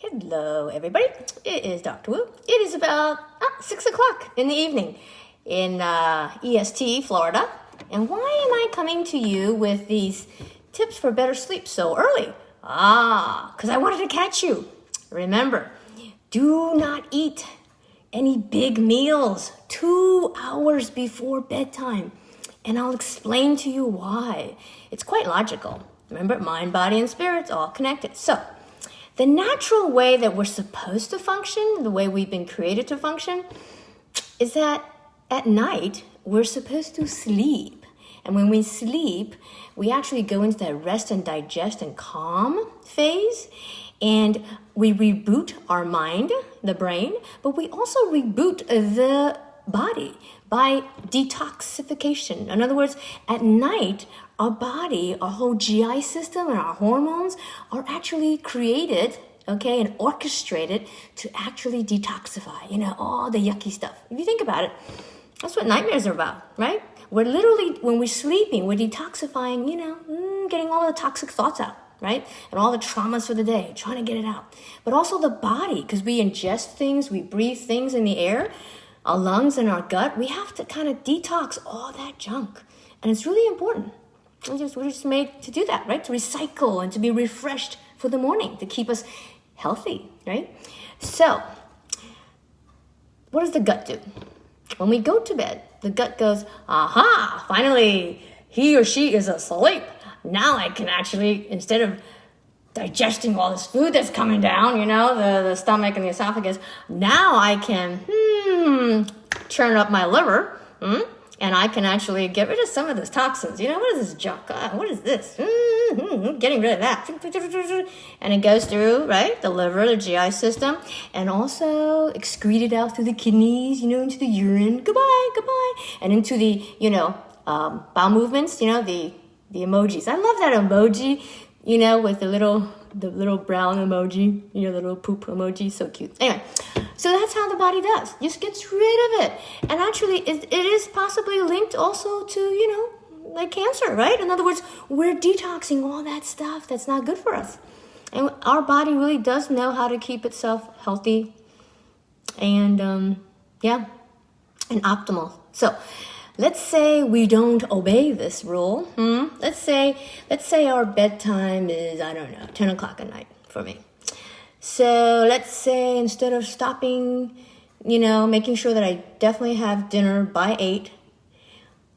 Hello, everybody. It is Dr. Wu. It is about 6 o'clock in the evening in EST, Florida. And why am I coming to you with these tips for better sleep so early? Because I wanted to catch you. Remember, do not eat any big meals 2 hours before bedtime. And I'll explain to you why. It's quite logical. Remember, mind, body, and spirit's all connected. So, the natural way that we're supposed to function, the way we've been created to function, is that at night, we're supposed to sleep. And when we sleep, we actually go into that rest and digest and calm phase. And we reboot our mind, the brain, but we also reboot the body by detoxification. In other words, at night, our body, our whole GI system and our hormones are actually created, okay, and orchestrated to actually detoxify, all the yucky stuff. If you think about it, that's what nightmares are about, right? We're literally, when we're sleeping, we're detoxifying, getting all the toxic thoughts out, right? And all the traumas for the day, trying to get it out. But also the body, because we ingest things, we breathe things in the air, our lungs and our gut, we have to kind of detox all that junk. And it's really important. We're just made to do that, right? To recycle and to be refreshed for the morning, to keep us healthy, right? So, what does the gut do? When we go to bed, the gut goes, aha, finally, he or she is asleep. Now I can actually, instead of digesting all this food that's coming down, the stomach and the esophagus, now I can, churn up my liver, and I can actually get rid of some of those toxins. What is this junk? What is this? Getting rid of that. And it goes through, right, the liver, the GI system, and also excreted out through the kidneys, into the urine. Goodbye. And into the, bowel movements, the emojis. I love that emoji, with the little brown emoji, the little poop emoji, so cute. Anyway, so that's how the body does. Just gets rid of it. And actually, it is possibly linked also to, like cancer, right? In other words, we're detoxing all that stuff that's not good for us. And our body really does know how to keep itself healthy and, and optimal. So, let's say we don't obey this rule. Let's say our bedtime is, 10 o'clock at night for me. So let's say instead of stopping, making sure that I definitely have dinner by 8,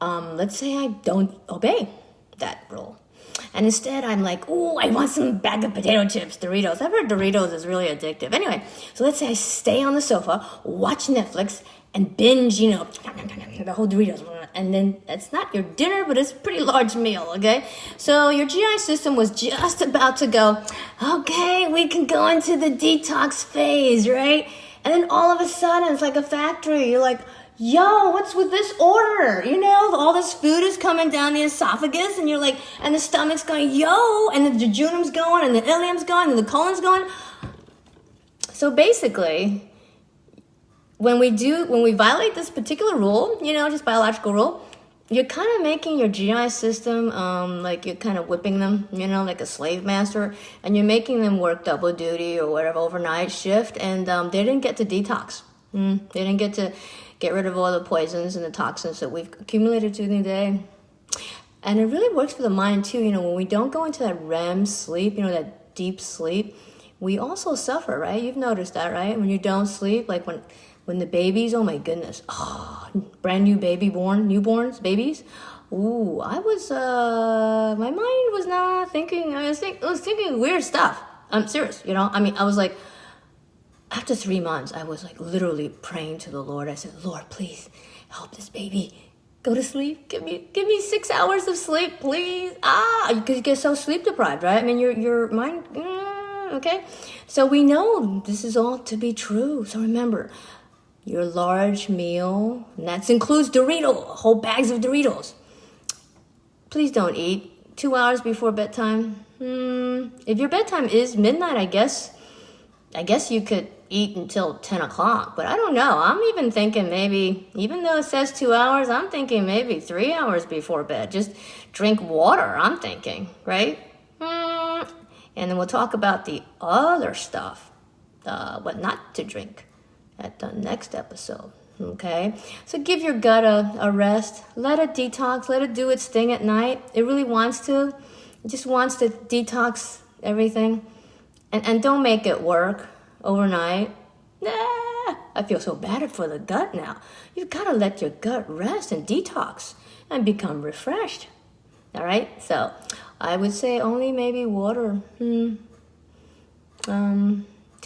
let's say I don't obey that rule. And instead I'm like, I want some bag of potato chips, Doritos. I've heard Doritos is really addictive. Anyway, so let's say I stay on the sofa, watch Netflix, and binge, the whole Doritos. And then it's not your dinner, but it's a pretty large meal, okay? So your GI system was just about to go, okay, we can go into the detox phase, right? And then all of a sudden, it's like a factory. You're like, yo, what's with this order? All this food is coming down the esophagus, and you're like, and the stomach's going, yo, and the jejunum's going, and the ileum's going, and the colon's going. So basically, when we violate this particular rule, just biological rule, you're kind of making your GI system, like you're kind of whipping them, like a slave master, and you're making them work double duty or whatever, overnight shift, and they didn't get to detox. They didn't get to get rid of all the poisons and the toxins that we've accumulated through the day. And it really works for the mind too. When we don't go into that REM sleep, that deep sleep, we also suffer, right? You've noticed that, right? When you don't sleep, like when the babies, oh my goodness, brand new newborns, babies. I was, my mind was not thinking, I was thinking weird stuff. I'm serious, I was like, after 3 months, I was like literally praying to the Lord. I said, Lord, please help this baby go to sleep. Give me 6 hours of sleep, please. Because you get so sleep deprived, right? Your mind, okay? So we know this is all to be true. So remember, your large meal, and that includes whole bags of Doritos. Please don't eat 2 hours before bedtime. If your bedtime is midnight, I guess you could eat until 10 o'clock, but I don't know. I'm even thinking maybe, even though it says 2 hours, I'm thinking maybe 3 hours before bed. Just drink water, I'm thinking, right? And then we'll talk about the other stuff what not to drink at the next episode. Okay, so give your gut a rest. Let it detox. Let it do its thing at night. It really wants to. It just wants to detox everything. And don't make it work overnight. Nah, I feel so bad for the gut now. You've got to let your gut rest and detox and become refreshed. All right, so I would say only maybe water. 2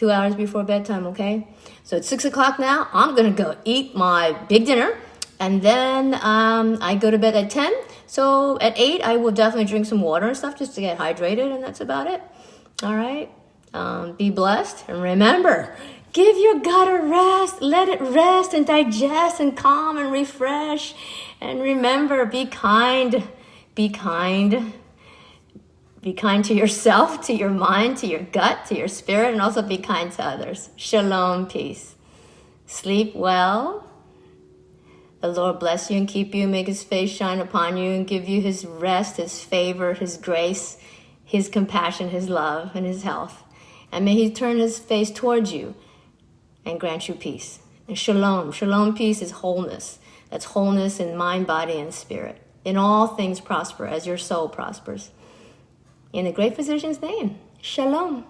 hours before bedtime, okay? So it's 6 o'clock now. I'm gonna go eat my big dinner, and then I go to bed at 10. So at 8, I will definitely drink some water and stuff just to get hydrated, and that's about it. All right. Be blessed, and remember, give your gut a rest. Let it rest and digest and calm and refresh. And remember, be kind. Be kind. Be kind to yourself, to your mind, to your gut, to your spirit, and also be kind to others. Shalom, peace. Sleep well. The Lord bless you and keep you, make his face shine upon you and give you his rest, his favor, his grace, his compassion, his love, and his health. And may he turn his face towards you and grant you peace. And shalom. Shalom, peace is wholeness. That's wholeness in mind, body, and spirit. In all things prosper as your soul prospers. In the great physician's name, shalom.